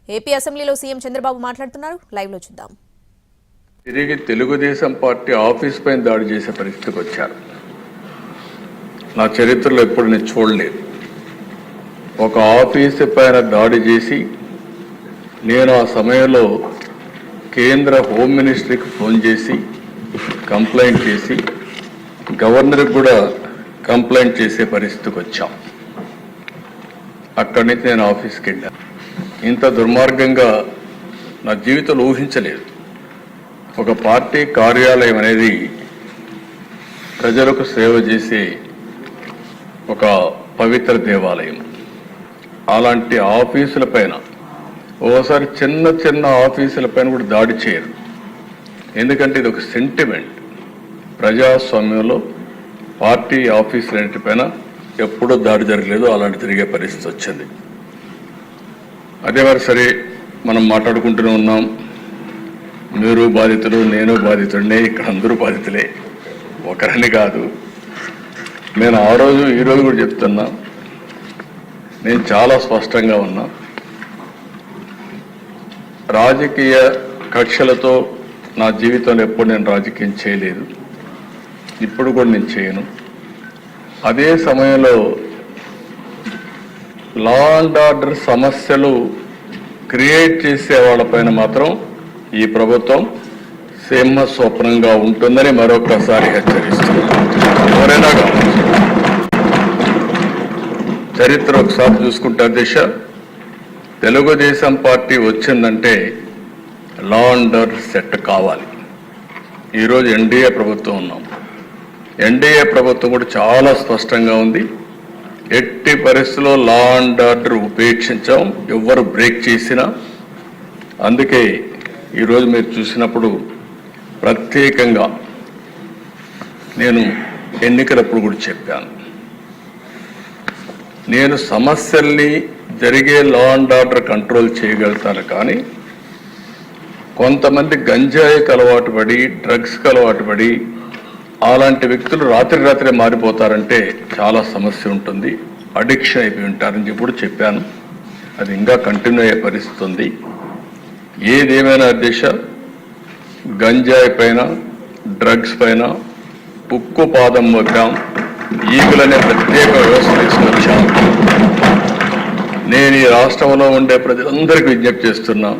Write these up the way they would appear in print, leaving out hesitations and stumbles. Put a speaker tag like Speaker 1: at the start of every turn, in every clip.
Speaker 1: AP అసెంబ్లీలో CM Chandrababu మాట్లాడుతున్నారు. Live లో చూద్దాం.
Speaker 2: తిరిగి తెలుగుదేశం పార్టీ ఆఫీస్ పైన దాడి చేసే పరిస్థితికి వచ్చారు. నా చరిత్రలో ఎప్పుడు నేను చూడలేదు. ఒక ఆఫీసు పైన దాడి చేసి నేను ఆ సమయంలో కేంద్ర హోమ్ మినిస్ట్రీకి ఫోన్ చేసి కంప్లైంట్ చేసి గవర్నర్కి కూడా కంప్లైంట్ చేసే పరిస్థితికి వచ్చాం. అక్కడి నుంచి నేను ఆఫీస్కి వెళ్ళాను. ఇంత దుర్మార్గంగా నా జీవితంలో ఊహించలేదు. ఒక పార్టీ కార్యాలయం అనేది ప్రజలకు సేవ చేసే ఒక పవిత్ర దేవాలయం. అలాంటి ఆఫీసుల పైన ఓసారి చిన్న చిన్న ఆఫీసుల పైన కూడా దాడి చేయరు. ఎందుకంటే ఇది ఒక సెంటిమెంట్. ప్రజాస్వామ్యంలో పార్టీ ఆఫీసులన్నిటిపైన ఎప్పుడూ దాడి జరగలేదు. అలాంటి జరిగే పరిస్థితి వచ్చింది. అదే మరి సరే, మనం మాట్లాడుకుంటూనే ఉన్నాం. మీరు బాధితులు, నేను బాధితుడినే, ఇక్కడ అందరూ బాధితులే, ఒకరని కాదు. నేను ఆ రోజు ఈరోజు కూడా చెప్తున్నా, నేను చాలా స్పష్టంగా ఉన్నా. రాజకీయ కక్షలతో నా జీవితంలో ఎప్పుడు నేను రాజకీయం చేయలేదు, ఇప్పుడు కూడా నేను చేయను. అదే సమయంలో లా అండ్ ఆర్డర్ సమస్యలు క్రియేట్ చేసే వాళ్ళపైన మాత్రం ఈ ప్రభుత్వం సింహ స్వప్నంగా ఉంటుందని మరొకసారి హెచ్చరిస్తున్నారు. ఎవరైనా చరిత్ర ఒకసారి చూసుకుంటే దిశ తెలుగుదేశం పార్టీ వచ్చిందంటే లా అండ్ ఆర్డర్ సెట్ కావాలి. ఈరోజు ఎన్డీఏ ప్రభుత్వం ఉన్నాం. ఎన్డీఏ ప్రభుత్వం కూడా చాలా స్పష్టంగా ఉంది. ఎట్టి పరిస్థితుల్లో లా అండ్ ఆర్డర్ ఉపేక్షించాం, ఎవరు బ్రేక్ చేసినా. అందుకే ఈరోజు మీరు చూసినప్పుడు ప్రత్యేకంగా నేను ఎన్నికలప్పుడు కూడా చెప్పాను, నేను సమస్యల్ని జరిగే లా అండ్ ఆర్డర్ కంట్రోల్ చేయగలుగుతాను, కానీ కొంతమంది గంజాయికి అలవాటు పడి, డ్రగ్స్కి అలవాటు పడి అలాంటి వ్యక్తులు రాత్రి మారిపోతారంటే చాలా సమస్య ఉంటుంది, అడిక్షన్ అయిపోయి ఉంటారని చెప్పి చెప్పాను. అది ఇంకా కంటిన్యూ అయ్యే పరిస్థితి ఉంది. ఏదేమైనా అధ్యక్ష, గంజాయి పైన, డ్రగ్స్ పైన ఉక్కు పాదం మోద్దాం, ఈగులనే ప్రత్యేక వ్యవస్థ తీసుకొచ్చాం. నేను ఈ రాష్ట్రంలో ఉండే ప్రజలందరికీ విజ్ఞప్తి చేస్తున్నా,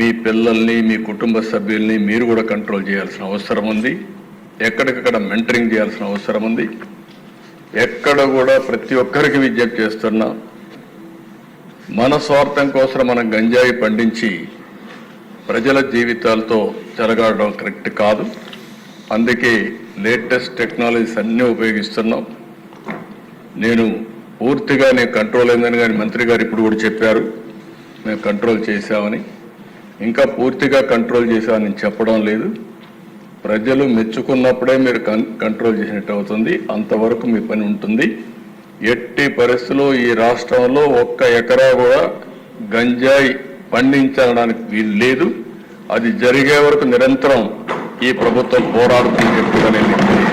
Speaker 2: మీ పిల్లల్ని, మీ కుటుంబ సభ్యుల్ని మీరు కూడా కంట్రోల్ చేయాల్సిన అవసరం ఉంది. ఎక్కడికక్కడ మెంటరింగ్ చేయాల్సిన అవసరం ఉంది. ఎక్కడ కూడా ప్రతి ఒక్కరికి విజ్ఞప్తి చేస్తున్నా, మన స్వార్థం కోసం మనం గంజాయి పండించి ప్రజల జీవితాలతో చెలగాడడం కరెక్ట్ కాదు. అందుకే లేటెస్ట్ టెక్నాలజీస్ అన్నీ ఉపయోగిస్తున్నాం. నేను కంట్రోల్ అయిందని కానీ మంత్రి గారు ఇప్పుడు కూడా చెప్పారు, మేము కంట్రోల్ చేశామని. ఇంకా పూర్తిగా కంట్రోల్ చేశామని చెప్పడం లేదు. ప్రజలు మెచ్చుకున్నప్పుడే మీరు కంట్రోల్ చేసినట్టు అవుతుంది. అంతవరకు మీ పని ఉంటుంది. ఎట్టి పరిస్థితుల్లో ఈ రాష్ట్రంలో 1 ఎకరా కూడా గంజాయి పండించడానికి వీలు లేదు. అది జరిగే వరకు నిరంతరం ఈ ప్రభుత్వం పోరాడుతుందని చెప్పి